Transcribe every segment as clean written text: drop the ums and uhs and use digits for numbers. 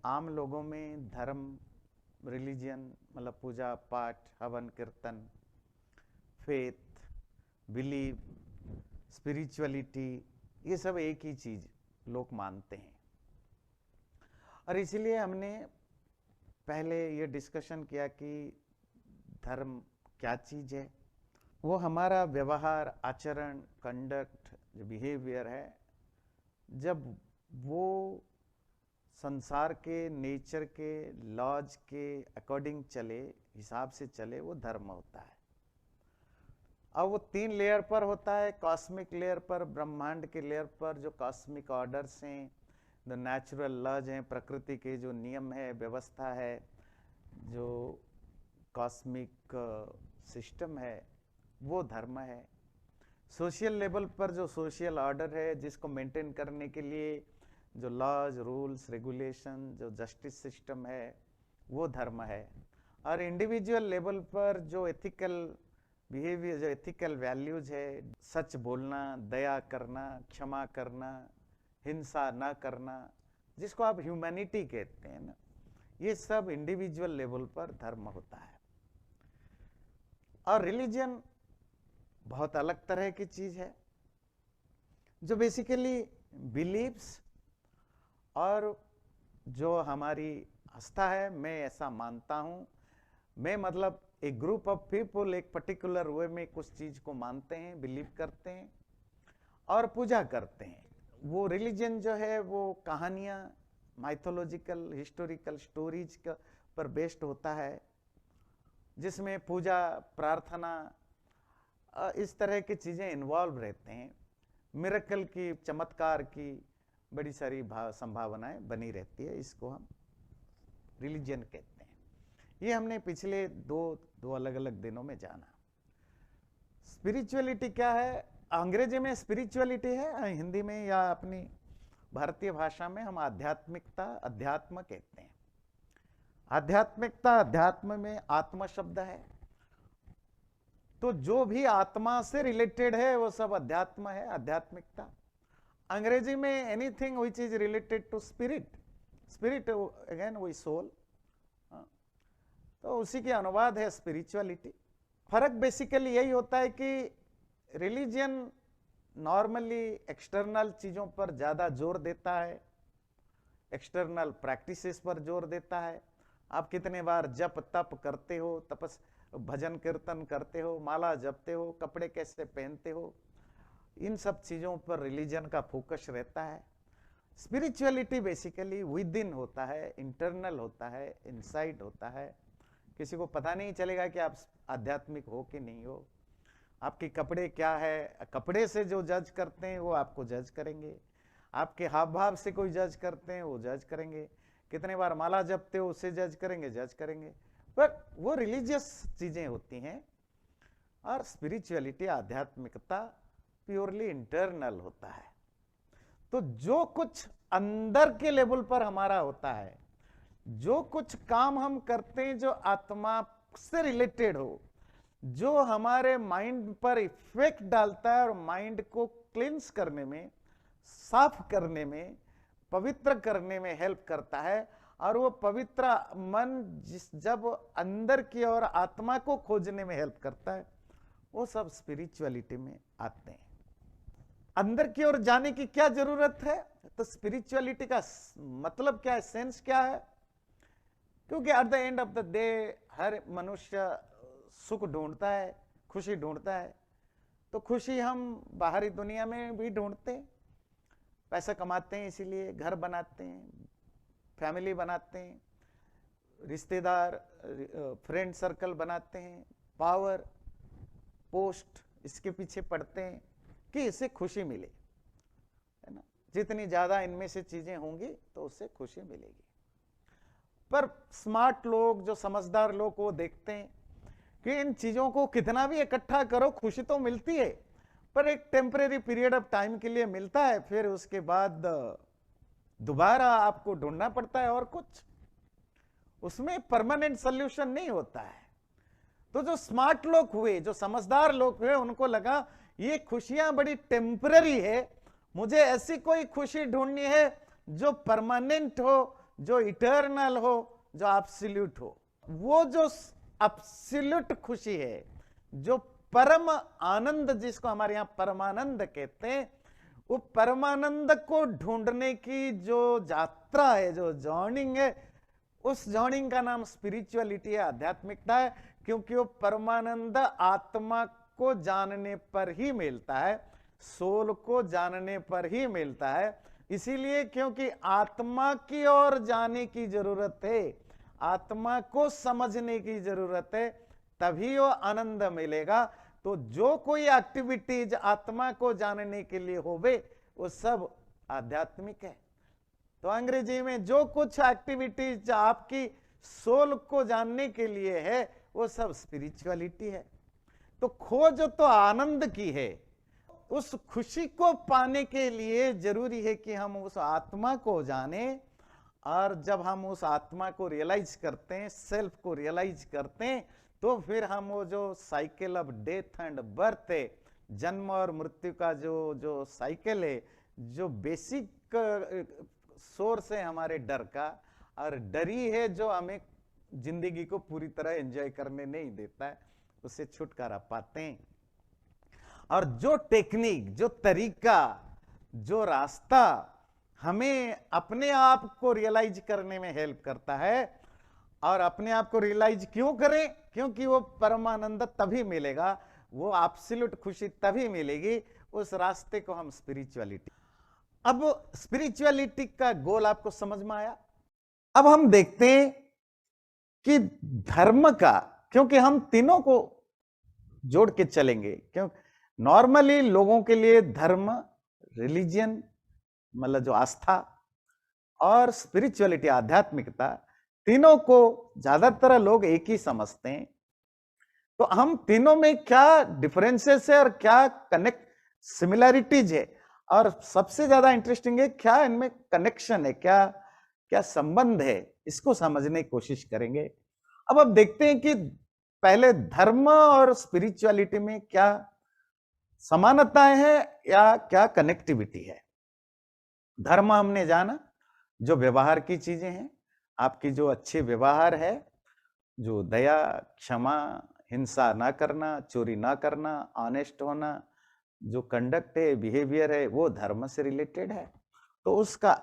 आम लोगों में धर्म, रिलीजन मतलब पूजा पाठ, हवन कीर्तन, फेथ, बिलीव, स्पिरिचुअलिटी, ये सब एक ही चीज लोग मानते हैं। और इसलिए हमने पहले ये डिस्कशन किया कि धर्म क्या चीज है। वो हमारा व्यवहार, आचरण, कंडक्ट, जो बिहेवियर है, जब वो संसार के, नेचर के, लॉज के अकॉर्डिंग चले, हिसाब से चले, वो धर्म होता है। अब वो 3 लेयर पर होता है। कॉस्मिक लेयर पर, ब्रह्मांड के लेयर पर जो कॉस्मिक ऑर्डर्स हैं, जो नेचुरल लॉज हैं, प्रकृति के जो नियम है, व्यवस्था है, जो कॉस्मिक सिस्टम है, वो धर्म है। सोशल लेवल पर जो सोशल ऑर्डर है, जिसको मेंटेन करने के लिए जो लॉज, रूल्स, रेगुलेशन, जो जस्टिस सिस्टम है, वो धर्म है। और इंडिविजुअल लेवल पर जो एथिकल बिहेवियर, जो एथिकल वैल्यूज है, सच बोलना, दया करना, क्षमा करना, हिंसा ना करना, जिसको आप ह्यूमैनिटी कहते हैं ना, ये सब इंडिविजुअल लेवल पर धर्म होता है। और रिलीजन बहुत अलग तरह की चीज है, जो बेसिकली बिलीव्स और जो हमारी आस्था है, मैं ऐसा मानता हूं, मैं मतलब एक ग्रुप ऑफ पीपल एक पर्टिकुलर वे में कुछ चीज को मानते हैं, बिलीव करते हैं और पूजा करते हैं। वो रिलीजन जो है वो कहानियां, माइथोलॉजिकल, हिस्टोरिकल स्टोरीज पर बेस्ड होता है, जिसमें पूजा, प्रार्थना, इस तरह की चीजें इन्वॉल्व रहते हैं। मिरेकल की, चमत्कार की बड़ी सारी संभावनाएं बनी रहती है। इसको हम रिलीजन कहते हैं। ये हमने पिछले दो अलग अलग दिनों में जाना। स्पिरिचुअलिटी क्या है? अंग्रेजी में स्पिरिचुअलिटी है, हिंदी में या अपनी भारतीय भाषा में हम आध्यात्मिकता, अध्यात्म कहते हैं। आध्यात्मिकता, अध्यात्म में आत्मा शब्द है, तो जो भी आत्मा से रिलेटेड है वो सब अध्यात्म है, आध्यात्मिकता। अंग्रेजी में anything which is related to spirit, spirit again वही सोल, तो उसी के अनुवाद है स्पिरिचुअलिटी। फर्क बेसिकली यही होता है कि रिलीजन नॉर्मली एक्सटर्नल चीजों पर ज्यादा जोर देता है, एक्सटर्नल प्रैक्टिसेस पर जोर देता है। आप कितने बार जप तप करते हो, तपस भजन कीर्तन करते हो, माला जपते हो, कपड़े कैसे पहनते हो, इन सब चीजों पर रिलीजन का फोकस रहता है। स्पिरिचुअलिटी बेसिकली विद इन होता है, इंटरनल होता है, इनसाइड होता है। किसी को पता नहीं चलेगा कि आप आध्यात्मिक हो कि नहीं हो। आपके कपड़े क्या है, कपड़े से जो जज करते हैं वो आपको जज करेंगे, आपके हाव भाव से कोई जज करते हैं वो जज करेंगे, कितने बार माला जपते हो उससे जज करेंगे। पर वो रिलीजियस चीजें होती हैं। और स्पिरिचुअलिटी, आध्यात्मिकता प्योरली इंटरनल होता है। तो जो कुछ अंदर के लेवल पर हमारा होता है, जो कुछ काम हम करते हैं जो आत्मा से रिलेटेड हो, जो हमारे माइंड पर इफेक्ट डालता है और माइंड को क्लींस करने में, साफ करने में, पवित्र करने में हेल्प करता है, और वो पवित्र मन जब अंदर की ओर आत्मा को खोजने में हेल्प करता है, वो सब स्पिरिचुअलिटी में आते हैं। अंदर की ओर जाने की क्या जरूरत है? तो स्पिरिचुअलिटी का मतलब क्या है, सेंस क्या है? क्योंकि at the end of the day हर मनुष्य सुख ढूंढता है, खुशी ढूंढता है। तो खुशी हम बाहरी दुनिया में भी ढूंढते हैं, पैसा कमाते हैं, इसीलिए घर बनाते हैं, फैमिली बनाते हैं, रिश्तेदार, फ्रेंड सर्कल बनाते हैं, पावर, पोस्ट, इसके पीछे पड़ते हैं कि इससे खुशी मिले, है ना। जितनी ज्यादा इनमें से चीजें होंगी तो उससे खुशी मिलेगी। पर स्मार्ट लोग, जो समझदार लोग, वो देखते हैं कि इन चीजों को कितना भी इकट्ठा करो खुशी तो मिलती है, पर एक टेम्परेरी पीरियड ऑफ टाइम के लिए मिलता है, फिर उसके बाद दोबारा आपको ढूंढना पड़ता है और कुछ, उसमें परमानेंट सॉल्यूशन नहीं होता है। तो जो स्मार्ट लोग हुए, जो समझदार लोग हुए, उनको लगा ये खुशियां बड़ी टेम्पररी है, मुझे ऐसी कोई खुशी ढूंढनी है जो परमानेंट हो, जो इटर्नल हो, जो एब्सोल्यूट हो। वो जो एब्सोल्यूट खुशी है, जो परम आनंद, जिसको हमारे यहां परमानंद कहते हैं, वो परमानंद को ढूंढने की जो यात्रा है, जो जर्निंग है, उस जर्निंग का नाम स्पिरिचुअलिटी है, आध्यात्मिकता है। क्योंकि वो परमानंद आत्मा को जानने पर ही मिलता है, सोल को जानने पर ही मिलता है। इसीलिए क्योंकि आत्मा की ओर जाने की जरूरत है, आत्मा को समझने की जरूरत है, तभी वो आनंद मिलेगा। तो जो कोई एक्टिविटीज आत्मा को जानने के लिए होवे, वो सब आध्यात्मिक है। तो अंग्रेजी में जो कुछ एक्टिविटीज आपकी सोल को जानने के लिए है, वो सब स्पिरिचुअलिटी है। तो खोज तो आनंद की है। उस खुशी को पाने के लिए जरूरी है कि हम उस आत्मा को जाने, और जब हम उस आत्मा को रियलाइज करते हैं, सेल्फ को रियलाइज करते हैं, तो फिर हम वो जो cycle of death and birth है, जन्म और मृत्यु का जो साइकिल है, जो बेसिक सोर्स है हमारे डर का, और डरी है जो हमें जिंदगी को पूरी तरह एंजॉय करने नहीं देता है, उससे छुटकारा पाते हैं। और जो टेक्निक, जो तरीका, जो रास्ता हमें अपने आप को रियलाइज करने में हेल्प करता है, और अपने आप को रियलाइज क्यों करें? क्योंकि वो परमानंद तभी मिलेगा, वो एब्सोल्यूट खुशी तभी मिलेगी। उस रास्ते को हम स्पिरिचुअलिटी। अब स्पिरिचुअलिटी का गोल आपको समझ में आया। अब हम देखते हैं कि धर्म का, क्योंकि हम तीनों को जोड़ के चलेंगे, क्यों नॉर्मली लोगों के लिए धर्म, रिलीजियन मतलब जो आस्था, और स्पिरिचुअलिटी आध्यात्मिकता, तीनों को ज्यादातर लोग एक ही समझते हैं। तो हम तीनों में क्या डिफरेंसेस है और क्या कनेक्ट सिमिलैरिटीज है, और सबसे ज्यादा इंटरेस्टिंग है क्या इनमें कनेक्शन है, क्या क्या संबंध है, इसको समझने की कोशिश करेंगे। अब देखते हैं कि पहले धर्म और स्पिरिचुअलिटी में क्या समानताएं हैं या क्या कनेक्टिविटी है। धर्म हमने जाना, जो व्यवहार की चीजें हैं, आपकी जो अच्छे व्यवहार है, जो दया, क्षमा, हिंसा ना करना, चोरी ना करना, ऑनेस्ट होना, जो कंडक्ट है, बिहेवियर है, वो धर्म से रिलेटेड है। तो उसका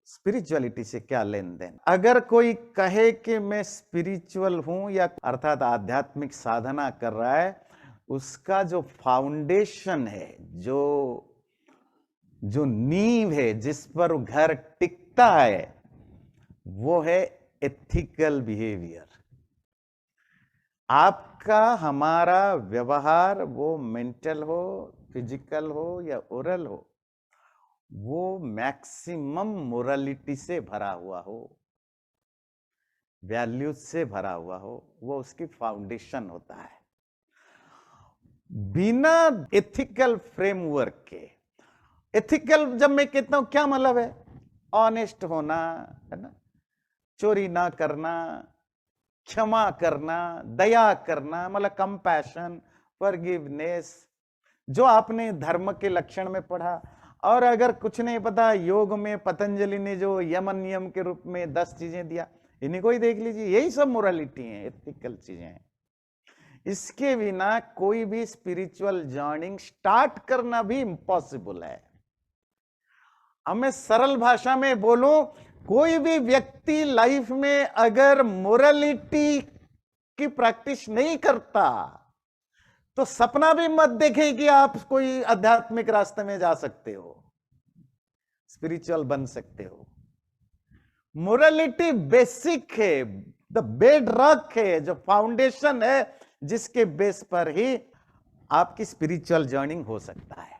स्पिरिचुअलिटी से क्या लेन देन? अगर कोई कहे कि मैं स्पिरिचुअल हूं, या अर्थात आध्यात्मिक साधना कर रहा है, उसका जो फाउंडेशन है, जो नींव है, जिस पर घर टिकता है, वो है एथिकल बिहेवियर। आपका हमारा व्यवहार, वो मेंटल हो, फिजिकल हो या ओरल हो, वो मैक्सिमम मोरालिटी से भरा हुआ हो, वैल्यूज से भरा हुआ हो, वो उसकी फाउंडेशन होता है। बिना एथिकल फ्रेमवर्क के, एथिकल जब मैं कहता हूं क्या मतलब है? ऑनेस्ट होना, है ना, चोरी ना करना, क्षमा करना, दया करना, मतलब कंपैशन, फॉरगिवनेस, जो आपने धर्म के लक्षण में पढ़ा। और अगर कुछ नहीं पता, योग में पतंजलि ने जो यमन नियम के रूप में 10 चीजें दिया, इन्हीं को ही देख लीजिए, यही सब मोरालिटी है, एथिकल चीजें हैं। इसके बिना कोई भी स्पिरिचुअल जर्निंग स्टार्ट करना भी इम्पॉसिबल है। हमें सरल भाषा में बोलो, कोई भी व्यक्ति लाइफ में अगर मोरालिटी की प्रैक्टिस नहीं करता, तो सपना भी मत देखें कि आप कोई आध्यात्मिक रास्ते में जा सकते हो, स्पिरिचुअल बन सकते हो। मोरालिटी बेसिक है, द बेड रॉक है, जो फाउंडेशन है, जिसके बेस पर ही आपकी स्पिरिचुअल जर्निंग हो सकता है।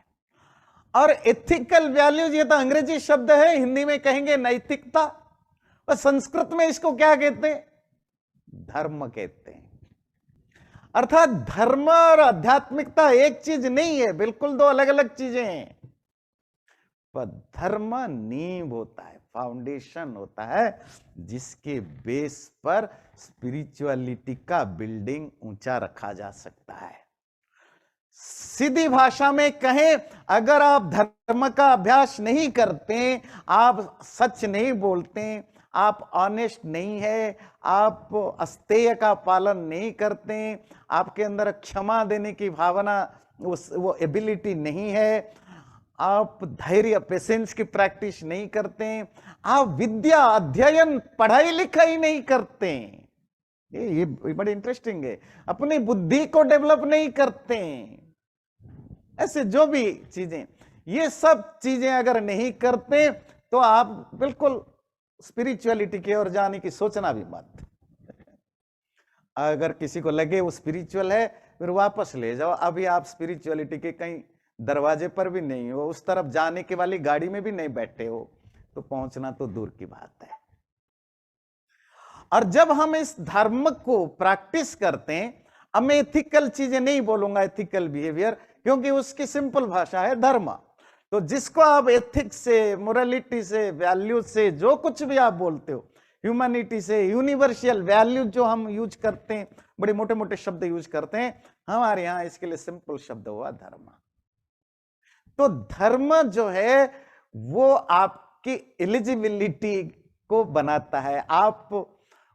और एथिकल वैल्यूज, ये तो अंग्रेजी शब्द है, हिंदी में कहेंगे नैतिकता, और संस्कृत में इसको क्या कहते हैं? धर्म कहते हैं। अर्थात धर्म और आध्यात्मिकता एक चीज नहीं है, बिल्कुल दो अलग अलग चीजें हैं। पर धर्म नींव होता है, फाउंडेशन होता है, जिसके बेस पर स्पिरिचुअलिटी का बिल्डिंग ऊंचा रखा जा सकता है। सीधी भाषा में कहें, अगर आप धर्म का अभ्यास नहीं करते, आप सच नहीं बोलते, आप ऑनेस्ट नहीं है, आप अस्तेय का पालन नहीं करते, आपके अंदर क्षमा देने की भावना, वो एबिलिटी नहीं है, आप धैर्य पेशेंस की प्रैक्टिस नहीं करते, आप विद्या अध्ययन पढ़ाई लिखाई नहीं करते, ये बड़े इंटरेस्टिंग है, अपनी बुद्धि को डेवलप नहीं करते, ऐसे जो भी चीजें, ये सब चीजें अगर नहीं करते तो आप बिल्कुल स्पिरिचुअलिटी की ओर जाने की सोचना भी मत। अगर किसी को लगे वो स्पिरिचुअल है, फिर वापस ले जाओ, अभी आप स्पिरिचुअलिटी के कहीं दरवाजे पर भी नहीं हो, उस तरफ जाने के वाली गाड़ी में भी नहीं बैठे हो, तो पहुंचना तो दूर की बात है। और जब हम इस धर्म को प्रैक्टिस करते हैं, अब मैं एथिकल चीजें नहीं बोलूंगा, एथिकल बिहेवियर, क्योंकि उसकी सिंपल भाषा है धर्म। तो जिसको आप एथिक्स से, मोरालिटी से, वैल्यू से, जो कुछ भी आप बोलते हो, ह्यूमैनिटी से, यूनिवर्सल वैल्यू जो हम यूज करते हैं, बड़े मोटे मोटे शब्द यूज करते हैं, हमारे यहां इसके लिए सिंपल शब्द हुआ धर्म। तो धर्म जो है वो आपकी एलिजिबिलिटी को बनाता है, आप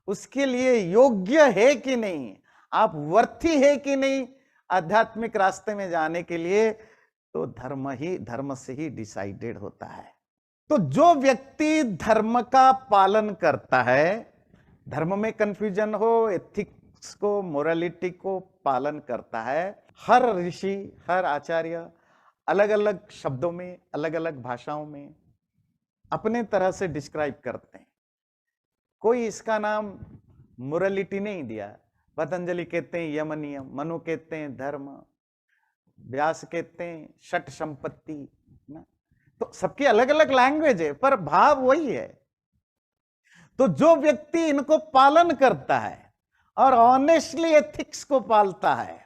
उसके लिए योग्य है कि नहीं, आप वर्थी है कि नहीं आध्यात्मिक रास्ते में जाने के लिए, तो धर्म से ही डिसाइडेड होता है। तो जो व्यक्ति धर्म का पालन करता है, धर्म में कंफ्यूजन हो, एथिक्स को, मोरालिटी को पालन करता है, हर ऋषि, हर आचार्य अलग अलग शब्दों में, अलग अलग भाषाओं में अपने तरह से डिस्क्राइब करते हैं। कोई इसका नाम मोरालिटी नहीं दिया। पतंजलि कहते हैं यम नियम, मनु कहते हैं धर्म, व्यास कहते हैं षट संपत्ति ना, तो सबकी अलग अलग लैंग्वेज है, पर भाव वही है। तो जो व्यक्ति इनको पालन करता है और ऑनेस्टली एथिक्स को पालता है,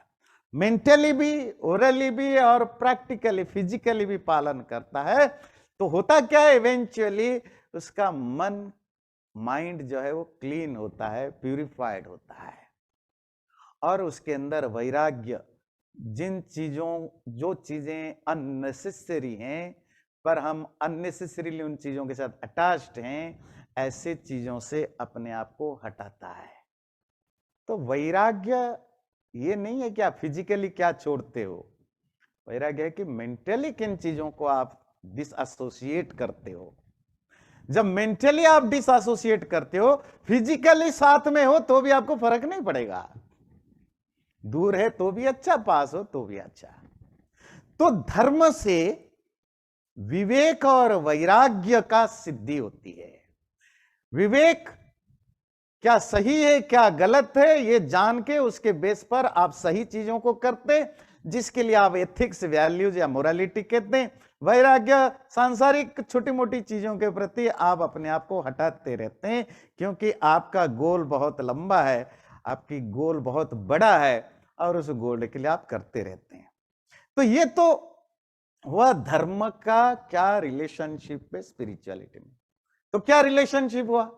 मेंटली भी, ओरली भी और प्रैक्टिकली, फिजिकली भी पालन करता है, तो होता क्या है, इवेंचुअली उसका मन, माइंड जो है वो क्लीन होता है, प्यूरिफाइड होता है, और उसके अंदर वैराग्य, जिन चीजों, जो चीजें अननेसेसरी हैं पर हम अननेसेसरीली उन चीजों के साथ अटैच्ड हैं, ऐसे चीजों से अपने आप को हटाता है। तो वैराग्य ये नहीं है कि आप फिजिकली क्या छोड़ते हो, वैराग्य है कि मेंटली किन चीजों को आप डिसएसोसिएट करते हो। जब मेंटली आप डिसएसोसिएट करते हो, फिजिकली साथ में हो तो भी आपको फर्क नहीं पड़ेगा, दूर है तो भी अच्छा, पास हो तो भी अच्छा। तो धर्म से विवेक और वैराग्य का सिद्धि होती है। विवेक क्या सही है क्या गलत है ये जान के उसके बेस पर आप सही चीजों को करते, जिसके लिए आप एथिक्स, वैल्यूज या मोरालिटी कहते हैं। वैराग्य सांसारिक छोटी मोटी चीजों के प्रति आप अपने आप को हटाते रहते हैं, क्योंकि आपका गोल बहुत लंबा है, आपकी गोल बहुत बड़ा है, और उस गोल के लिए आप करते रहते हैं। तो ये तो हुआ धर्म का क्या रिलेशनशिप है स्पिरिचुअलिटी में। तो क्या रिलेशनशिप हुआ,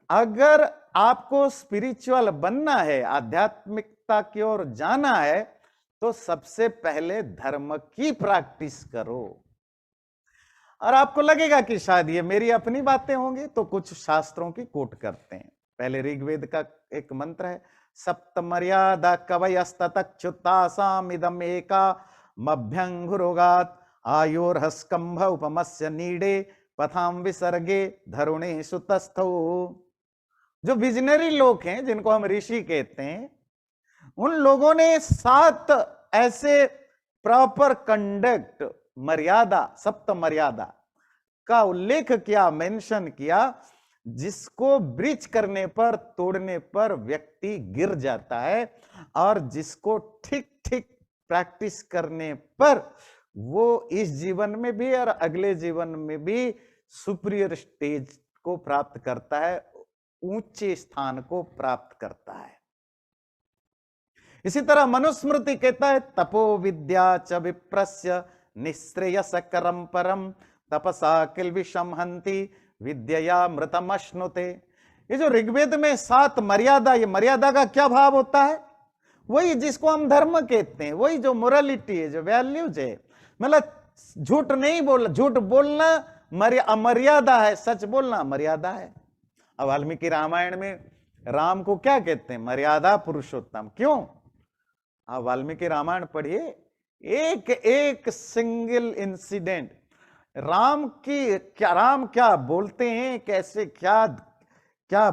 अगर आपको स्पिरिचुअल बनना है, आध्यात्मिकता की ओर जाना है, तो सबसे पहले धर्म की प्रैक्टिस करो। और आपको लगेगा कि शायद ये मेरी अपनी बातें होंगी, तो कुछ शास्त्रों की कोट करते हैं। पहले ऋग्वेद का एक मंत्र है, सप्त मर्यादा कवयस्ततच्युतासाम इदम एका मभ्यंगुरोगात आयोर्हस्कंभ उपमस्य नीडे पथाम विसर्गे धरुणे सुतस्थौ। जो विजनरी लोग हैं, जिनको हम ऋषि कहते हैं, उन लोगों ने 7 ऐसे प्रॉपर कंडक्ट, मर्यादा, सप्त मर्यादा का उल्लेख किया, मेंशन किया, जिसको ब्रीच करने पर, तोड़ने पर व्यक्ति गिर जाता है, और जिसको ठीक ठीक प्रैक्टिस करने पर वो इस जीवन में भी और अगले जीवन में भी सुपीरियर स्टेज को प्राप्त करता है, ऊंचे स्थान को प्राप्त करता है। इसी तरह मनुस्मृति कहता है, तपो विद्या च विप्रस्य निःश्रेयसकरं परम तपसा किल विषम हंति विद्या मृतमश्नुते। ये जो ऋग्वेद में 7 मर्यादा, ये मर्यादा का क्या भाव होता है, वही जिसको हम धर्म कहते हैं, वही जो मोरालिटी है, जो वैल्यूज है। मतलब झूठ नहीं बोलना, झूठ बोलना अमर्यादा है, सच बोलना मर्यादा है। अब वाल्मीकि रामायण में राम को क्या कहते हैं? मर्यादा पुरुषोत्तम। क्यों? आप वाल्मीकि रामायण पढ़िए, एक एक सिंगल इंसिडेंट राम क्या बोलते हैं, कैसे क्या क्या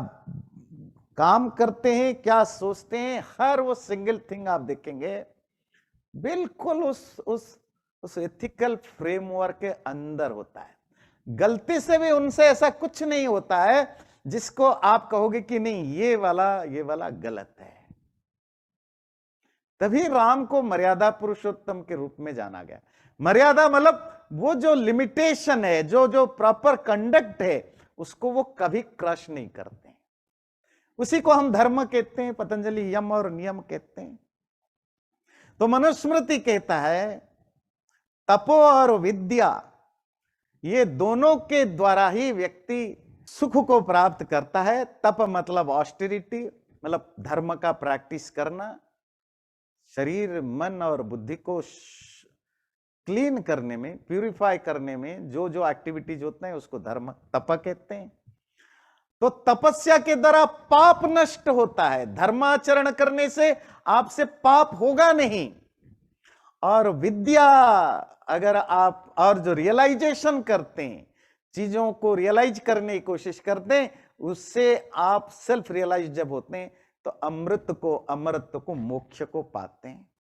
काम करते हैं, क्या सोचते हैं, हर वो सिंगल थिंग आप देखेंगे बिल्कुल उस एथिकल फ्रेमवर्क के अंदर होता है। गलती से भी उनसे ऐसा कुछ नहीं होता है जिसको आप कहोगे कि नहीं ये वाला गलत है। तभी राम को मर्यादा पुरुषोत्तम के रूप में जाना गया। मर्यादा मतलब वो जो लिमिटेशन है, जो प्रॉपर कंडक्ट है, उसको वो कभी क्रश नहीं करते। उसी को हम धर्म कहते हैं, पतंजलि यम और नियम कहते हैं। तो मनुस्मृति कहता है तपो और विद्या, ये दोनों के द्वारा ही व्यक्ति सुख को प्राप्त करता है। तप मतलब ऑस्टेरिटी, मतलब धर्म का प्रैक्टिस करना, शरीर मन और बुद्धि को क्लीन करने में, प्यूरिफाई करने में जो जो एक्टिविटीज होते हैं उसको धर्म तप कहते हैं। तो तपस्या के द्वारा पाप नष्ट होता है, धर्माचरण करने से आपसे पाप होगा नहीं। और विद्या अगर आप और जो रियलाइजेशन करते हैं, चीजों को रियलाइज करने की कोशिश करते हैं, उससे आप सेल्फ रियलाइज जब होते हैं तो अमृत को, अमरत्व को, मोक्ष को पाते हैं।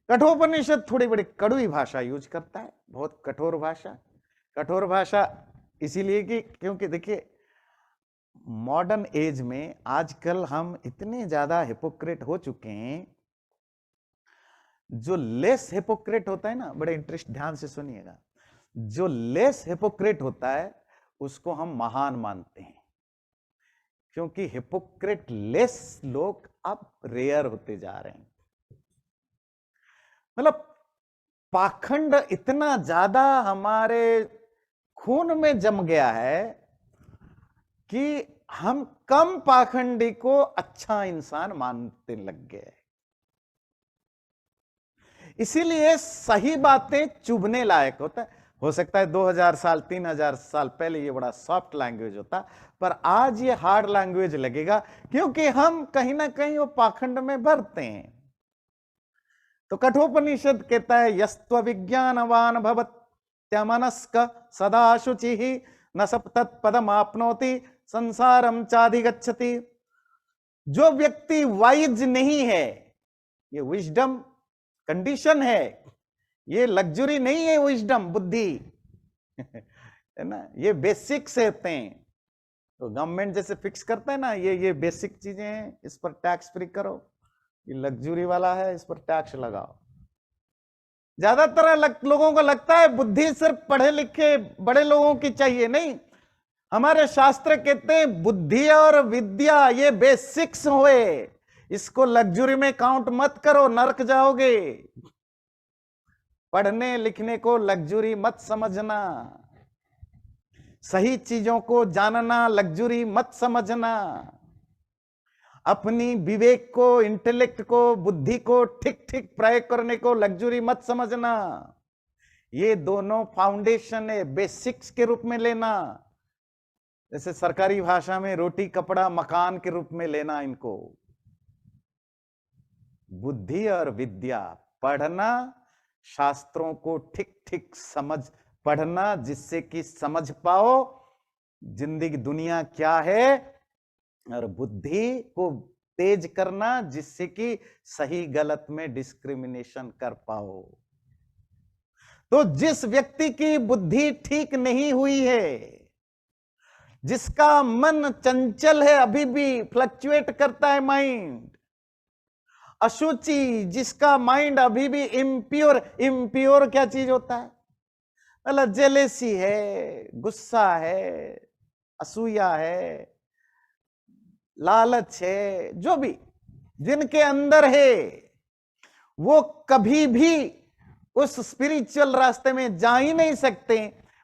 कठोपनिषद थोड़ी बड़ी कड़वी भाषा यूज करता है, बहुत कठोर भाषा। कठोर भाषा इसीलिए कि क्योंकि देखिए मॉडर्न एज में आजकल हम इतने ज्यादा हिपोक्रेट हो चुके हैं। जो लेस हिपोक्रेट होता है ना, बड़े इंटरेस्ट ध्यान से सुनिएगा, जो लेस हिपोक्रेट होता है उसको हम महान मानते हैं, क्योंकि हिपोक्रेट लेस लोग अब रेयर होते जा रहे हैं। मतलब पाखंड इतना ज्यादा हमारे खून में जम गया है कि हम कम पाखंडी को अच्छा इंसान मानते लग गए। इसीलिए सही बातें चुभने लायक होता है। हो सकता है 2000 साल 3000 साल पहले ये बड़ा सॉफ्ट लैंग्वेज होता, पर आज ये हार्ड लैंग्वेज लगेगा, क्योंकि हम कहीं ना कहीं वो पाखंड में भरते हैं। तो कठोपनिषद कहता है यस्त्व विज्ञानवान भवत्यमनस्क सदा शुचि न सप्तत् पदम आपनोति संसारम चाधिगच्छति। जो व्यक्ति वाइज नहीं है, ये विजडम कंडीशन है, ये लग्जरी नहीं है। विजडम बुद्धि है ना, ये बेसिक्स होते हैं। तो गवर्नमेंट जैसे फिक्स करता है ना, ये बेसिक चीजें हैं, इस पर टैक्स फ्री करो, ये लग्जरी वाला है, इस पर टैक्स लगाओ। ज्यादातर लोगों को लगता है बुद्धि सिर्फ पढ़े लिखे बड़े लोगों की चाहिए। नहीं, हमारे शास्त्र कहते हैं बुद्धि और विद्या ये बेसिक्स हुए, इसको लग्जरी में काउंट मत करो, नरक जाओगे। पढ़ने लिखने को लग्जरी मत समझना, सही चीजों को जानना लग्जरी मत समझना, अपनी विवेक को, इंटेलेक्ट को, बुद्धि को ठीक ठीक प्रयोग करने को लग्जरी मत समझना। ये दोनों फाउंडेशन है, बेसिक्स के रूप में लेना। जैसे सरकारी भाषा में रोटी कपड़ा मकान के रूप में लेना इनको। बुद्धि और विद्या, पढ़ना, शास्त्रों को ठीक ठीक समझ पढ़ना, जिससे कि समझ पाओ जिंदगी दुनिया क्या है, और बुद्धि को तेज करना जिससे कि सही गलत में डिस्क्रिमिनेशन कर पाओ। तो जिस व्यक्ति की बुद्धि ठीक नहीं हुई है, जिसका मन चंचल है, अभी भी फ्लक्चुएट करता है माइंड, अशुचि, जिसका माइंड अभी भी इम्प्योर, इम्प्योर क्या चीज होता है, मतलब जेलेसी है, गुस्सा है, असूया है, लालच है, जो भी जिनके अंदर है, वो कभी भी उस स्पिरिचुअल रास्ते में जा ही नहीं सकते।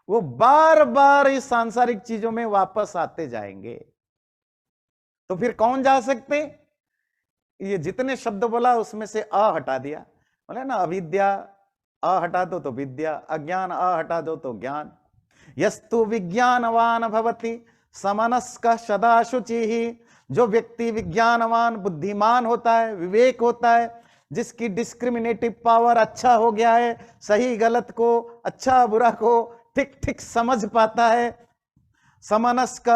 वो बार बार इस सांसारिक चीजों में वापस आते जाएंगे। तो फिर कौन जा सकते? ये जितने शब्द बोला उसमें से अ हटा दिया, बोले ना अविद्या अ हटा दो तो विद्या, अज्ञान अ हटा दो तो ज्ञान। यस्तु विज्ञानवान भवति समनस्क सदा शुचि। जो व्यक्ति विज्ञानवान बुद्धिमान होता है, विवेक होता है, जिसकी डिस्क्रिमिनेटिव पावर अच्छा हो गया है, सही गलत को, अच्छा बुरा को ठीक ठीक समझ पाता है, समनस्क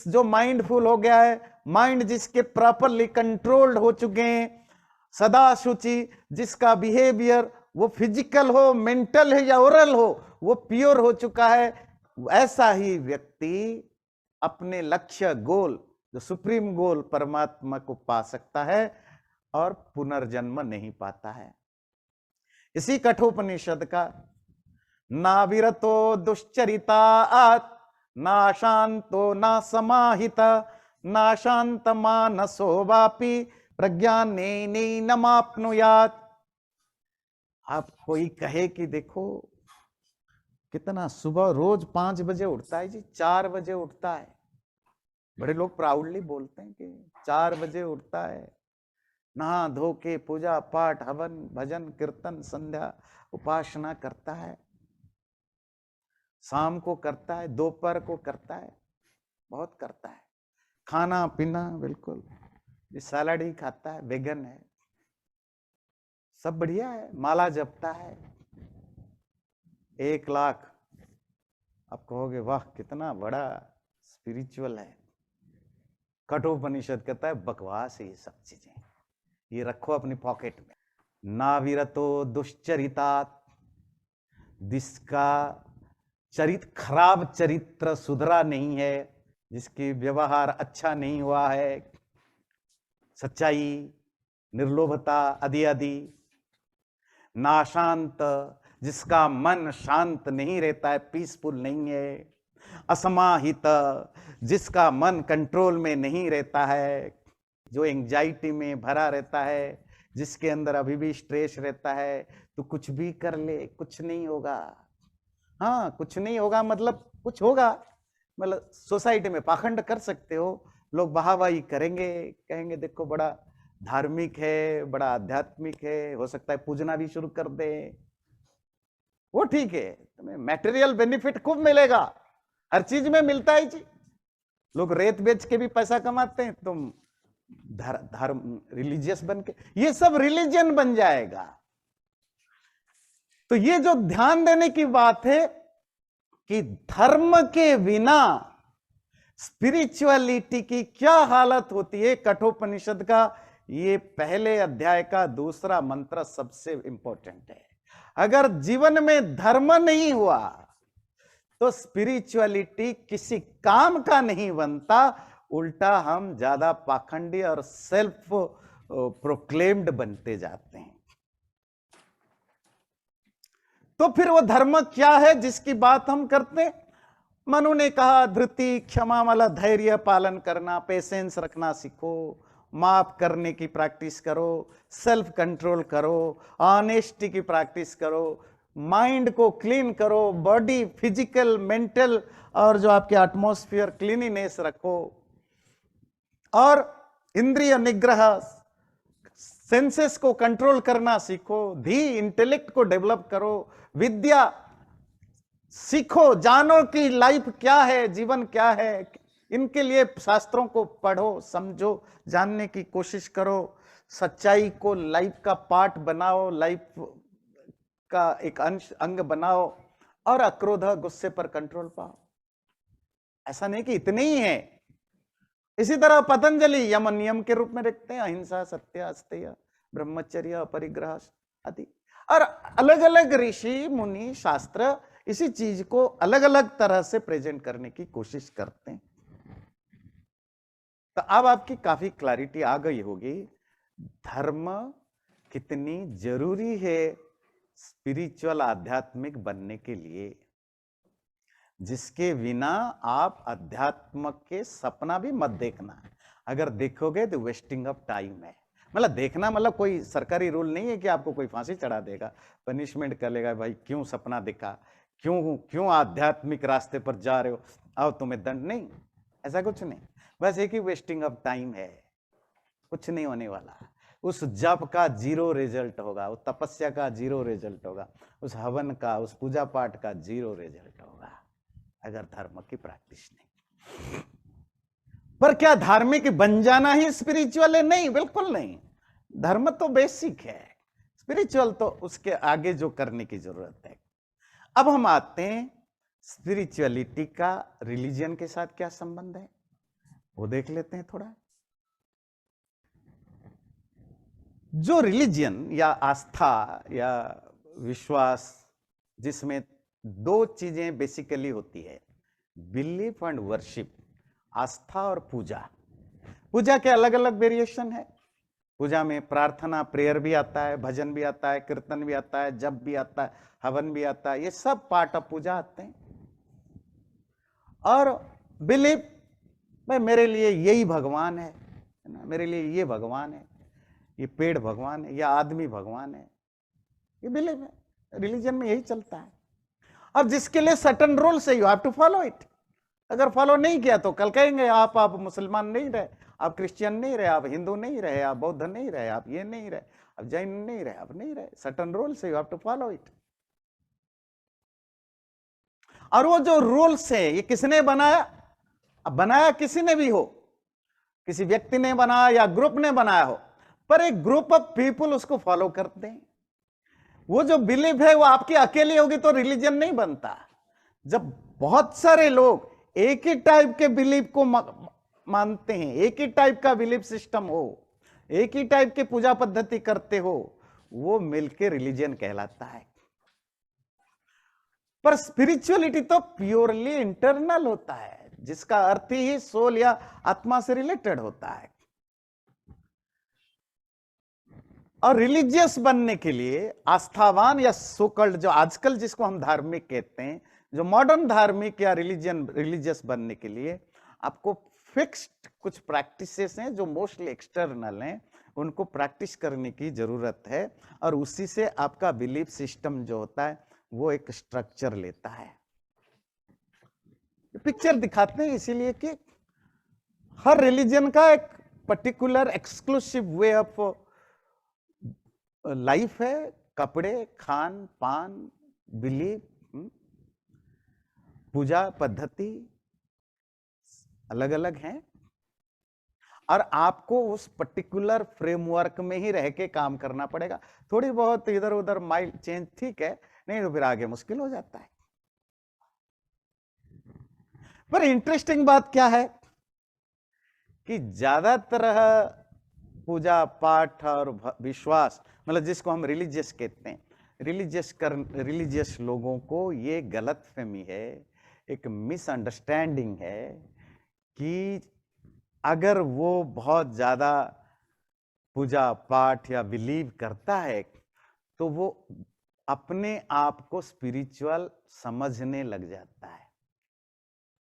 जो माइंडफुल हो गया है, माइंड जिसके प्रॉपरली कंट्रोल्ड हो चुके हैं, सदा शुचि जिसका बिहेवियर वो फिजिकल हो, मेंटल है या ओरल हो, वो प्योर हो चुका है, ऐसा ही व्यक्ति अपने लक्ष्य गोल, जो सुप्रीम गोल परमात्मा को पा सकता है और पुनर्जन्म नहीं पाता है। इसी कठोपनिषद का ना विरतो दुश्चरितात् ना शांतो ना समाहित ना शांत मानसो वापि प्रज्ञानेन नमाप्नुयात्। आप कोई कहे कि देखो कितना सुबह रोज 5 बजे उठता है जी, 4 बजे उठता है, बड़े लोग प्राउडली बोलते हैं कि 4 बजे उठता है, नहा धो के पूजा पाठ हवन भजन कीर्तन संध्या उपासना करता है, शाम को करता है, दोपहर को करता है, बहुत करता है, खाना पीना बिल्कुल सैलड ही खाता है, वेगन है, सब बढ़िया है, माला जपता है, 1 लाख। आप कहोगे वाह कितना बड़ा स्पिरिचुअल है। कठोपनिषद कहता है बकवास है ये सब चीजें, ये रखो अपनी पॉकेट में। ना विरतो दुश्चरितात्, जिसका खराब चरित्र सुधरा नहीं है, जिसकी व्यवहार अच्छा नहीं हुआ है, सच्चाई निर्लोभता आदि आदि। ना शांत, जिसका मन शांत नहीं रहता है, पीसफुल नहीं है। असमाहित, जिसका मन कंट्रोल में नहीं रहता है, जो एंजाइटी में भरा रहता है, जिसके अंदर अभी भी स्ट्रेस रहता है, तो कुछ भी कर ले कुछ नहीं होगा। हाँ कुछ नहीं होगा मतलब कुछ होगा, मतलब सोसाइटी में पाखंड कर सकते हो, लोग वाहवाही करेंगे, कहेंगे देखो बड़ा धार्मिक है, बड़ा आध्यात्मिक है, हो सकता है पूजना भी शुरू कर दे, वो ठीक है, तुम्हें मैटेरियल बेनिफिट खूब मिलेगा, हर चीज में मिलता है जी। लोग रेत बेच के भी पैसा कमाते हैं, तुम धर्म रिलीजियस बन के, ये सब रिलीजन बन जाएगा। तो ये जो ध्यान देने की बात है कि धर्म के बिना स्पिरिचुअलिटी की क्या हालत होती है, कठोपनिषद का ये पहले अध्याय का दूसरा मंत्र सबसे इंपॉर्टेंट है। अगर जीवन में धर्म नहीं हुआ तो स्पिरिचुअलिटी किसी काम का नहीं बनता, उल्टा हम ज्यादा पाखंडी और सेल्फ प्रोक्लेम्ड बनते जाते हैं। तो फिर वो धर्म क्या है जिसकी बात हम करते हैं? मनु ने कहा धृति क्षमा वाला धैर्य पालन करना, पेशेंस रखना सीखो, माफ करने की प्रैक्टिस करो, सेल्फ कंट्रोल करो, ऑनेस्टी की प्रैक्टिस करो, माइंड को क्लीन करो, बॉडी फिजिकल मेंटल और जो आपके एटमॉस्फेयर क्लीनिनेस रखो, और इंद्रिय निग्रह सेंसेस को कंट्रोल करना सीखो, धी इंटेलेक्ट को डेवलप करो, विद्या सीखो, जानो कि लाइफ क्या है, जीवन क्या है, इनके लिए शास्त्रों को पढ़ो, समझो, जानने की कोशिश करो, सच्चाई को लाइफ का पार्ट बनाओ, लाइफ का एक अंग बनाओ, और अक्रोध गुस्से पर कंट्रोल पाओ। ऐसा नहीं कि इतने ही है। इसी तरह पतंजलि यम नियम के रूप में रखते हैं अहिंसा सत्य अस्तेय ब्रह्मचर्य अपरिग्रह आदि, और अलग अलग ऋषि मुनि शास्त्र इसी चीज को अलग अलग तरह से प्रेजेंट करने की कोशिश करते हैं। तो अब आपकी काफी क्लैरिटी आ गई होगी धर्म कितनी जरूरी है स्पिरिचुअल आध्यात्मिक बनने के लिए, जिसके बिना आप अध्यात्म के सपना भी मत देखना। अगर देखोगे तो वेस्टिंग ऑफ टाइम है। मतलब देखना मतलब कोई सरकारी रूल नहीं है कि आपको कोई फांसी चढ़ा देगा, पनिशमेंट कर लेगा, भाई क्यों सपना देखा, क्यों आध्यात्मिक रास्ते पर जा रहे हो, आओ तुम्हें दंड, नहीं, ऐसा कुछ नहीं, बस एक ही वेस्टिंग ऑफ टाइम है, कुछ नहीं होने वाला। उस जप का जीरो रिजल्ट होगा, उस तपस्या का जीरो रिजल्ट होगा, उस हवन का, उस पूजा पाठ का जीरो रिजल्ट होगा, अगर धर्म की प्रैक्टिस नहीं। पर क्या धार्मिक बन जाना ही स्पिरिचुअल है? नहीं, बिल्कुल नहीं। धर्म तो बेसिक है, स्पिरिचुअल तो उसके आगे जो करने की जरूरत है। अब हम आते हैं स्पिरिचुअलिटी का रिलीजन के साथ क्या संबंध है, वो देख लेते हैं थोड़ा। जो रिलीजन या आस्था या विश्वास, जिसमें दो चीजें बेसिकली होती है, बिलीफ एंड वर्शिप, आस्था और पूजा। पूजा के अलग अलग वेरिएशन है। पूजा में प्रार्थना, प्रेयर भी आता है, भजन भी आता है, कीर्तन भी आता है, जप भी आता है, हवन भी आता है, ये सब पार्ट ऑफ पूजा आते हैं। और बिलीफ, भाई मेरे लिए यही भगवान है ना, मेरे लिए ये भगवान है, ये पेड़ भगवान है, या आदमी भगवान है, ये बिलीफ है। रिलीजन में यही चलता है। अब जिसके लिए सर्टेन रूल्स है, you have to follow it. अगर फॉलो नहीं किया तो कल कहेंगे आप मुसलमान नहीं रहे, आप क्रिश्चियन नहीं रहे, आप हिंदू नहीं रहे, आप बौद्ध नहीं रहे, आप ये नहीं रहे, आप जैन नहीं रहे, आप नहीं रहे। सर्टेन रूल्स है, you have to follow it. और वो जो रूल्स है, ये किसने बनाया? अब बनाया किसी ने भी हो, किसी व्यक्ति ने बनाया या ग्रुप ने बनाया हो, पर एक ग्रुप ऑफ पीपुल उसको फॉलो करते हैं। वो जो बिलीफ है वो आपकी अकेली होगी तो रिलीजन नहीं बनता। जब बहुत सारे लोग एक ही टाइप के बिलीफ को मानते हैं, एक ही टाइप का बिलीफ सिस्टम हो, एक ही टाइप की पूजा पद्धति करते हो, वो मिलके रिलीजन कहलाता है। पर स्पिरिचुअलिटी तो प्योरली इंटरनल होता है, जिसका अर्थ ही सोल या आत्मा से रिलेटेड होता है। और रिलीजियस बनने के लिए, आस्थावान या सोकल्ड, जो आजकल जिसको हम धार्मिक कहते हैं, जो मॉडर्न धार्मिक या रिलीजियस बनने के लिए आपको फिक्स्ड कुछ प्रैक्टिसेस हैं जो मोस्टली एक्सटर्नल हैं, उनको प्रैक्टिस करने की जरूरत है। और उसी से आपका बिलीफ सिस्टम जो होता है वो एक स्ट्रक्चर लेता है। पिक्चर दिखाते हैं इसीलिए कि हर रिलीजन का एक particular exclusive way of life है। कपड़े, खान पान, बिलीफ, पूजा पद्धति अलग अलग हैं, और आपको उस पर्टिकुलर फ्रेमवर्क में ही रह के काम करना पड़ेगा। थोड़ी बहुत इधर उधर माइल्ड चेंज ठीक है, नहीं तो फिर आगे मुश्किल हो जाता है। पर इंटरेस्टिंग बात क्या है कि ज्यादातर पूजा पाठ और विश्वास, मतलब जिसको हम रिलीजियस कहते हैं, रिलीजियस लोगों को ये गलतफहमी है, एक मिसअंडरस्टैंडिंग है कि अगर वो बहुत ज्यादा पूजा पाठ या बिलीव करता है तो वो अपने आप को स्पिरिचुअल समझने लग जाता है।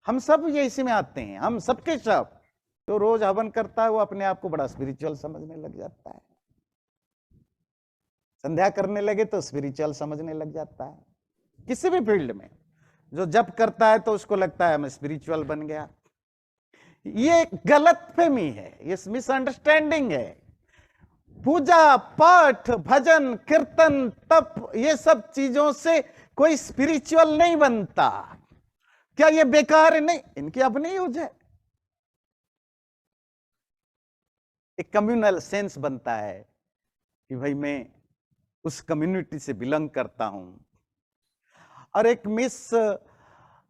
हम सब ये इसी में आते हैं, हम सबके सब तो रोज हवन करता है वो अपने आप को बड़ा स्पिरिचुअल समझने लग जाता है। संध्या करने लगे तो स्पिरिचुअल समझने लग जाता है। किसी भी फील्ड में जो जप करता है तो उसको लगता है मैं स्पिरिचुअल बन गया। ये गलतफहमी है, ये मिसअंडरस्टैंडिंग है। पूजा पाठ, भजन, कीर्तन, तप, ये सब चीजों से कोई स्पिरिचुअल नहीं बनता। क्या ये बेकार है? नहीं, इनकी अपनी यूज है। एक कम्युनल सेंस बनता है कि भाई मैं उस कम्युनिटी से बिलोंग करता हूं, और एक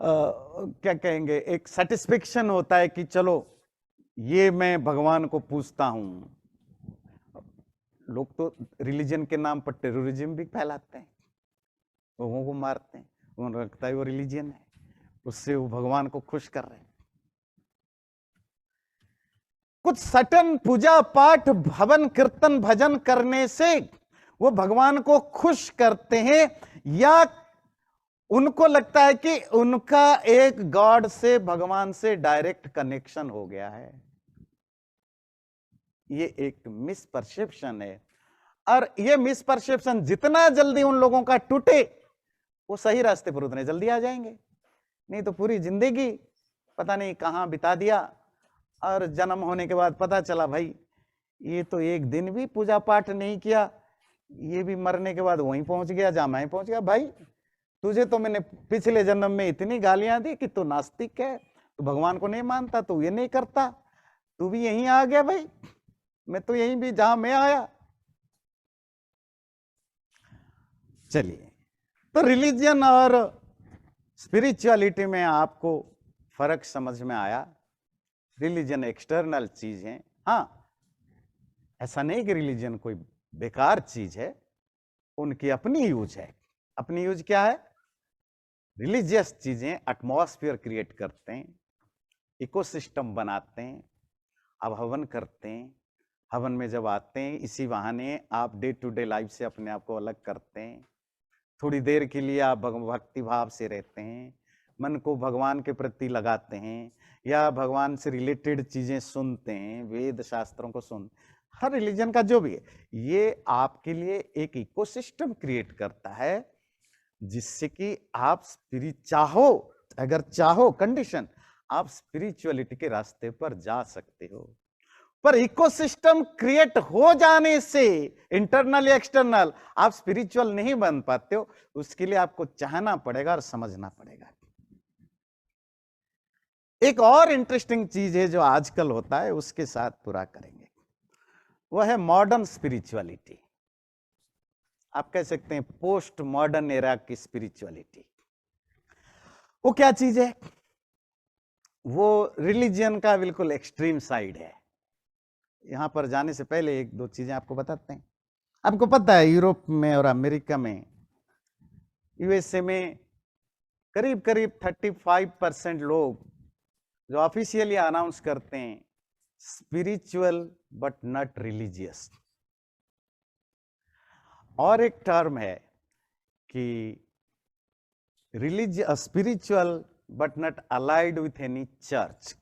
क्या कहेंगे, एक सेटिस्फेक्शन होता है कि चलो ये मैं भगवान को पूजता हूं। लोग तो रिलीजन के नाम पर टेररिज्म भी फैलाते हैं, लोगों को मारते हैं, उन्हें लगता है वो रिलीजन है, उससे वो भगवान को खुश कर रहे हैं। कुछ सटन पूजा पाठ, हवन, कीर्तन, भजन करने से वो भगवान को खुश करते हैं, या उनको लगता है कि उनका एक गॉड से, भगवान से डायरेक्ट कनेक्शन हो गया है। ये एक मिसपरसेप्शन है, और ये मिसपरसेप्शन जितना जल्दी उन लोगों का टूटे, वो सही रास्ते पर उतने जल्दी आ जाएंगे। नहीं तो पूरी जिंदगी पता नहीं कहां बिता दिया, और जन्म होने के बाद पता चला भाई ये तो एक दिन भी पूजा पाठ नहीं किया, ये भी मरने के बाद वहीं पहुंच गया जहां मैं पहुंच गया। भाई तुझे तो मैंने पिछले जन्म में इतनी गालियां दी कि तू नास्तिक है, तू भगवान को नहीं मानता, तू ये नहीं करता, तू भी यहीं आ गया। भाई मैं तो यहीं भी जहां मैं आया। चलिए, तो रिलीजन और स्पिरिचुअलिटी में आपको फर्क समझ में आया। रिलीजन एक्सटर्नल चीज है। हाँ, ऐसा नहीं कि रिलीजन कोई बेकार चीज है, उनकी अपनी यूज है। अपनी यूज क्या है? रिलीजियस चीजें एटमॉस्फेयर क्रिएट करते हैं, इकोसिस्टम बनाते हैं। अब हवन करते हैं, हवन में जब आते हैं इसी बहाने आप डे टू डे लाइफ से अपने आप को अलग करते हैं। थोड़ी देर के लिए आप भक्ति भाव से रहते हैं, मन को भगवान के प्रति लगाते हैं, या भगवान से रिलेटेड चीजें सुनते हैं, वेद शास्त्रों को सुन, हर रिलीजन का जो भी है, ये आपके लिए एक इकोसिस्टम क्रिएट करता है जिससे कि आप अगर चाहो कंडीशन, आप स्पिरिचुअलिटी के रास्ते पर जा सकते हो। पर इकोसिस्टम क्रिएट हो जाने से इंटरनल या एक्सटर्नल आप स्पिरिचुअल नहीं बन पाते हो। उसके लिए आपको चाहना पड़ेगा और समझना पड़ेगा। एक और इंटरेस्टिंग चीज है जो आजकल होता है, उसके साथ पूरा करेंगे, वह है मॉडर्न स्पिरिचुअलिटी। आप कह सकते हैं पोस्ट मॉडर्न एरा की स्पिरिचुअलिटी। वो क्या चीज है? वो रिलीजन का बिल्कुल एक्सट्रीम साइड है। यहां पर जाने से पहले एक दो चीजें आपको बताते हैं। आपको पता है यूरोप में और अमेरिका में, यूएसए में करीब करीब 35% लोग जो ऑफिशियली अनाउंस करते हैं स्पिरिचुअल बट नॉट रिलीजियस। और एक टर्म है कि spiritual but not allied with any church.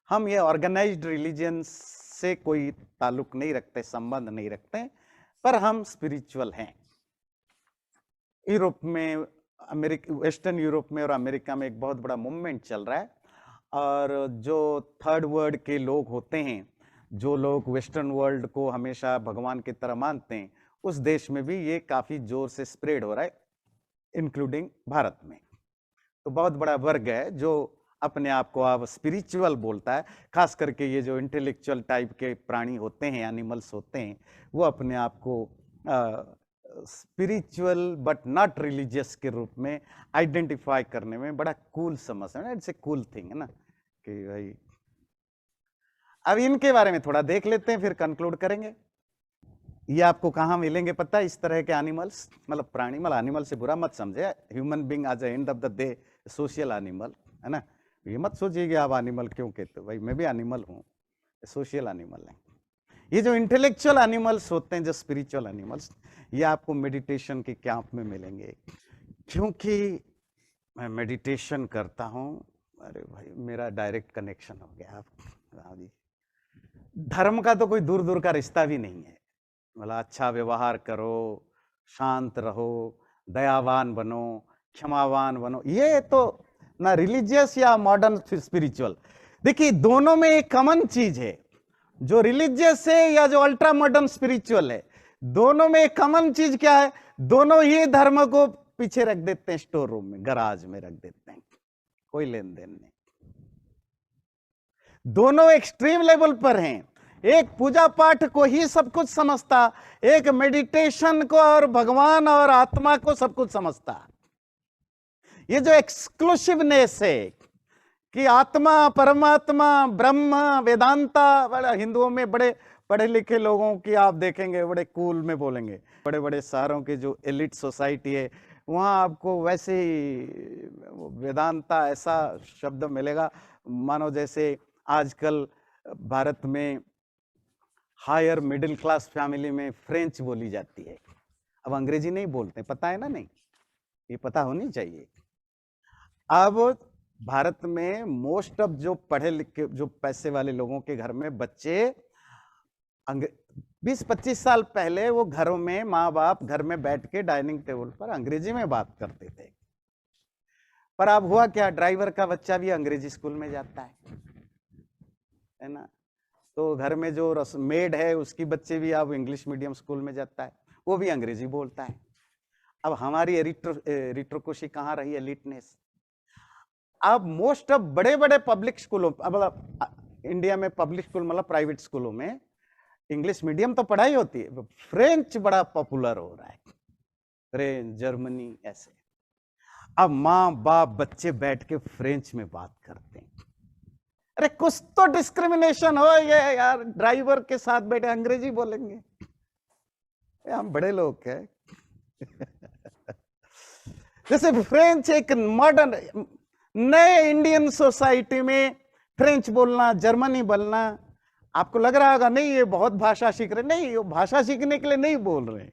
हम ये ऑर्गेनाइज्ड रिलीजन से कोई ताल्लुक नहीं रखते, संबंध नहीं रखते, पर हम स्पिरिचुअल हैं। यूरोप में, वेस्टर्न यूरोप में और अमेरिका में एक बहुत बड़ा मूवमेंट चल रहा है। और जो थर्ड वर्ल्ड के लोग होते हैं, जो लोग वेस्टर्न वर्ल्ड को हमेशा भगवान की तरह मानते हैं, उस देश में भी ये काफी जोर से स्प्रेड हो रहा है, इंक्लूडिंग भारत में। तो बहुत बड़ा वर्ग है जो अपने आप को अब स्पिरिचुअल बोलता है। खास करके ये जो इंटेलेक्चुअल टाइप के प्राणी होते हैं, एनिमल्स होते हैं, वो अपने आप को स्पिरिचुअल बट नॉट रिलीजियस के रूप में आइडेंटिफाई करने में बड़ा कूल समझते हैं। इट्स ए कूल थिंग है ना कि भाई। अब इनके बारे में थोड़ा देख लेते हैं, फिर कंक्लूड करेंगे। ये आपको कहाँ मिलेंगे पता है? इस तरह के एनिमल्स, मतलब प्राणी, मतलब एनिमल से बुरा मत समझे, human being as end of the day social animal है ना। ये मत सोचिए कि आप एनिमल क्यों कहते हो, भाई मैं भी एनिमल हूँ, सोशल एनिमल है। ये जो इंटेलेक्चुअल एनिमल्स होते हैं, जो स्पिरिचुअल एनिमल्स, ये आपको मेडिटेशन के कैंप में मिलेंगे। क्योंकि मैं मेडिटेशन करता हूँ, अरे भाई मेरा डायरेक्ट कनेक्शन हो गया। आप धर्म का तो कोई दूर दूर का रिश्ता भी नहीं है। मतलब अच्छा व्यवहार करो, शांत रहो, दयावान बनो, क्षमावान बनो, ये तो ना रिलीजियस या मॉडर्न स्पिरिचुअल। देखिए दोनों में एक कॉमन चीज है, जो रिलीजियस है या जो अल्ट्रा मॉडर्न स्पिरिचुअल है, दोनों में एक कॉमन चीज क्या है? दोनों ही धर्म को पीछे रख देते हैं, स्टोर रूम में, गराज में रख देते हैं, कोई लेन देन नहीं। दोनों एक्सट्रीम लेवल पर हैं। एक पूजा पाठ को ही सब कुछ समझता, एक मेडिटेशन को और भगवान और आत्मा को सब कुछ समझता। ये जो एक्सक्लूसिवनेस है कि आत्मा, परमात्मा, ब्रह्म, वेदांता, बड़ा हिंदुओं में बड़े पढ़े लिखे लोगों की आप देखेंगे बड़े कूल में बोलेंगे। बड़े बड़े शहरों के जो एलिट सोसाइटी है, वहां आपको वैसे ही वेदांता ऐसा शब्द मिलेगा मानो जैसे आजकल भारत में हायर मिडिल क्लास फैमिली में फ्रेंच बोली जाती है। अब अंग्रेजी नहीं बोलते, पता है ना? नहीं, ये पता होनी चाहिए। अब भारत में मोस्ट ऑफ जो पढ़े लिखे, जो पैसे वाले लोगों के घर में बच्चे 20-25 साल पहले वो घरों में माँ बाप घर में बैठ के डाइनिंग टेबल पर अंग्रेजी में बात करते थे। पर अब हुआ क्या? ड्राइवर का बच्चा भी अंग्रेजी स्कूल में जाता है ना। तो घर में जो मेड है उसकी बच्चे भी अब इंग्लिश मीडियम स्कूल में जाता है, वो भी अंग्रेजी बोलता है। अब हमारी एरिट्रोकोशी कहाँ रही एलिटनेस? अब मोस्ट ऑफ बड़े बड़े पब्लिक स्कूलों, अब इंडिया में पब्लिक स्कूल मतलब प्राइवेट स्कूलों में इंग्लिश मीडियम तो पढ़ाई होती है, फ्रेंच बड़ा पॉपुलर हो रहा है, फ्रेंच, जर्मनी, ऐसे। अब माँ बाप बच्चे बैठ के फ्रेंच में बात करते हैं। अरे कुछ तो डिस्क्रिमिनेशन हो ये यार, ड्राइवर के साथ बैठे अंग्रेजी बोलेंगे, हम बड़े लोग हैं। जैसे फ्रेंच एक मॉडर्न, नए इंडियन सोसाइटी में फ्रेंच बोलना, जर्मनी बोलना, आपको लग रहा होगा नहीं ये बहुत भाषा सीख रहे, नहीं, ये भाषा सीखने के लिए नहीं बोल रहे,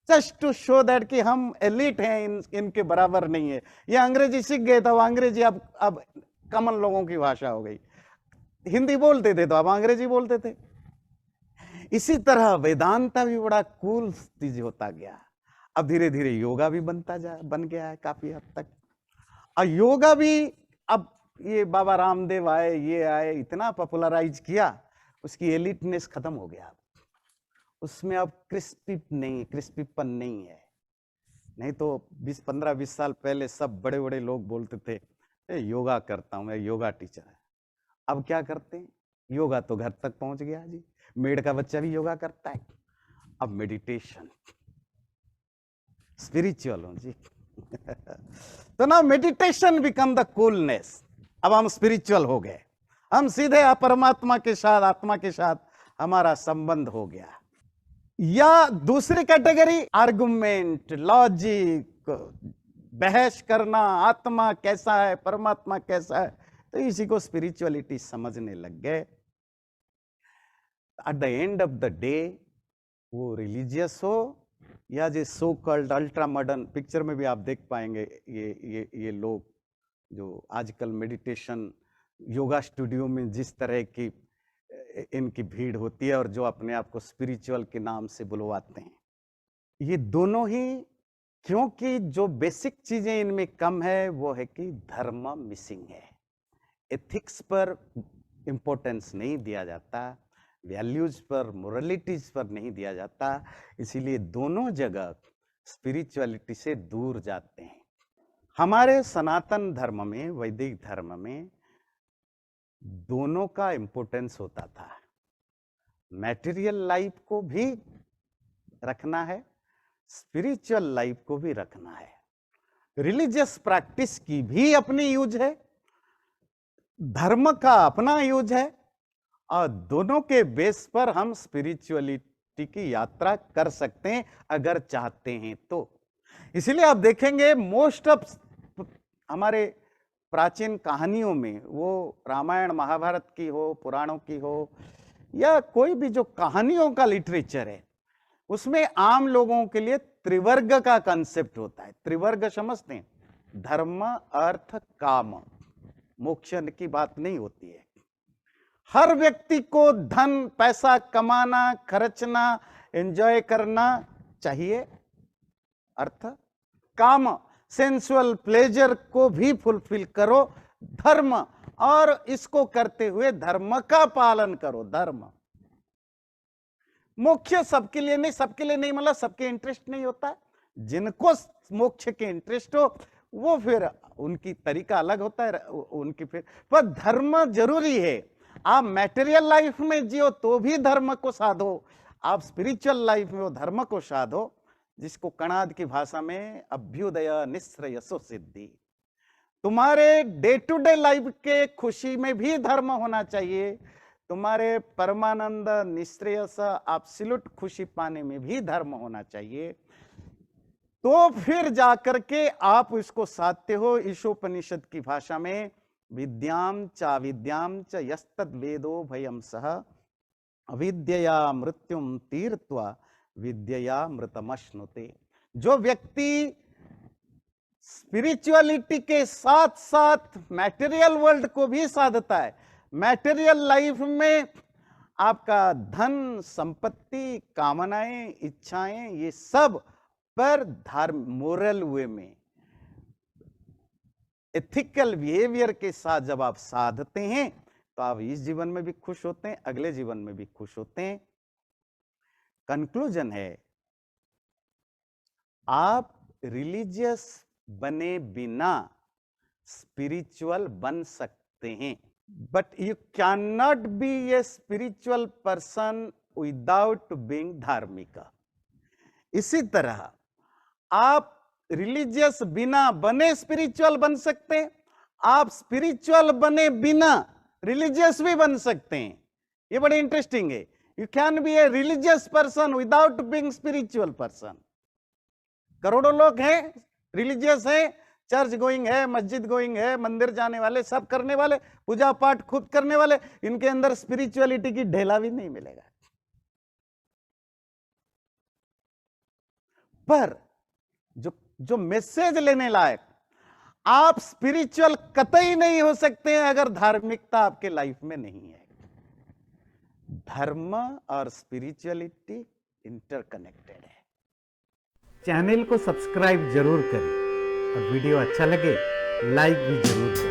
जस्ट टू शो दैट कि हम एलिट हैं, इनके बराबर नहीं है। ये अंग्रेजी सीख गए तो अंग्रेजी अब कॉमन लोगों की भाषा हो गई। हिंदी बोलते थे तो अब अंग्रेजी बोलते थे। इसी तरह वेदांता भी बड़ा कूल चीज होता गया। अब धीरे धीरे योगा भी बन गया है काफी हद तक। और योगा भी अब ये बाबा रामदेव आए, ये आए, इतना पॉपुलराइज किया, उसकी एलिटनेस खत्म हो गया। उसमें अब क्रिस्पीपन नहीं है। नहीं तो 15-20 साल पहले सब बड़े बड़े लोग बोलते थे योगा करता हूं, मैं योगा टीचर है। अब क्या करते हैं? योगा तो घर तक पहुंच गया जी, मेड का बच्चा भी योगा करता है। अब मेडिटेशन, स्पिरिचुअल हूं जी। तो ना मेडिटेशन बिकम द कूलनेस। अब हम स्पिरिचुअल हो गए, हम सीधे परमात्मा के साथ, आत्मा के साथ हमारा संबंध हो गया। या दूसरी कैटेगरी आर्गुमेंट, लॉजिक, बहस करना, आत्मा कैसा है, परमात्मा कैसा है, तो इसी को स्पिरिचुअलिटी समझने लग गए। Eight the end of the day वो रिलीजियस हो या जो so called ultra modern, picture में भी आप देख पाएंगे ये लोग जो आजकल मेडिटेशन योगा स्टूडियो में जिस तरह की इनकी भीड़ होती है और जो अपने आप को स्पिरिचुअल के नाम से बुलवाते हैं, ये दोनों ही, क्योंकि जो बेसिक चीजें इनमें कम है वो है कि धर्म मिसिंग है, एथिक्स पर इंपॉर्टेंस नहीं दिया जाता, वैल्यूज पर, मोरालिटीज पर नहीं दिया जाता, इसीलिए दोनों जगह स्पिरिचुअलिटी से दूर जाते हैं। हमारे सनातन धर्म में, वैदिक धर्म में दोनों का इंपॉर्टेंस होता था। मैटेरियल लाइफ को भी रखना है, स्पिरिचुअल लाइफ को भी रखना है। रिलीजियस प्रैक्टिस की भी अपनी यूज है, धर्म का अपना यूज है, और दोनों के बेस पर हम स्पिरिचुअलिटी की यात्रा कर सकते हैं अगर चाहते हैं तो। इसलिए आप देखेंगे मोस्ट ऑफ हमारे प्राचीन कहानियों में, वो रामायण महाभारत की हो, पुराणों की हो, या कोई भी जो कहानियों का लिटरेचर है, उसमें आम लोगों के लिए त्रिवर्ग का कंसेप्ट होता है। त्रिवर्ग समझते हैं? धर्म, अर्थ, काम, मोक्ष की बात नहीं होती है। हर व्यक्ति को धन, पैसा कमाना, खर्चना, एंजॉय करना चाहिए, अर्थ। काम, सेंसुअल प्लेजर को भी फुलफिल करो, धर्म। और इसको करते हुए धर्म का पालन करो, धर्म। मोक्ष सबके लिए नहीं, सबके लिए नहीं मतलब सबके इंटरेस्ट नहीं होता। जिनको मोक्ष के इंटरेस्ट हो वो फिर उनकी तरीका अलग होता है, उनकी फिर, पर धर्म जरूरी है। आप मैटेरियल लाइफ में जियो तो भी धर्म को साधो, आप स्पिरिचुअल लाइफ में वो धर्म को साधो, जिसको कणाद की भाषा में अभ्युदय निश्रेयसो सिद्धि। तुम्हारे डे टू डे लाइफ के खुशी में भी धर्म होना चाहिए, तुम्हारे परमानंद, निश्रेयस, एब्सोल्यूट खुशी पाने में भी धर्म होना चाहिए, तो फिर जाकर के आप इसको साधते हो। ईशोपनिषद की भाषा में विद्याम च यस्तद वेदो भयम सह अविद्यया मृत्युम तीर्त्वा विद्यया मृतमश्नुते। जो व्यक्ति स्पिरिचुअलिटी के साथ साथ मैटेरियल वर्ल्ड को भी साधता है, मैटेरियल लाइफ में आपका धन, संपत्ति, कामनाएं, इच्छाएं, ये सब पर धर्म, मोरल वे में, एथिकल बिहेवियर के साथ जब आप साधते हैं तो आप इस जीवन में भी खुश होते हैं, अगले जीवन में भी खुश होते हैं। कंक्लूजन है, आप रिलीजियस बने बिना स्पिरिचुअल बन सकते हैं, but you can not be a spiritual person without being धार्मिक। इसी तरह आप रिलीजियस बिना बने स्पिरिचुअल बन सकते हैं, आप स्पिरिचुअल बने बिना रिलीजियस भी बन सकते हैं। ये बड़े इंटरेस्टिंग है। You can be a religious person without being spiritual person. करोड़ों लोग हैं, रिलीजियस हैं, चर्च गोइंग है, मस्जिद गोइंग है, मंदिर जाने वाले, सब करने वाले, पूजा पाठ खुद करने वाले, इनके अंदर स्पिरिचुअलिटी की ढेला भी नहीं मिलेगा। पर जो मैसेज लेने लायक, आप स्पिरिचुअल कतई नहीं हो सकते हैं अगर धार्मिकता आपके लाइफ में नहीं है। धर्म और स्पिरिचुअलिटी इंटरकनेक्टेड है। चैनल को सब्सक्राइब जरूर करें और वीडियो अच्छा लगे लाइक भी जरूर करें।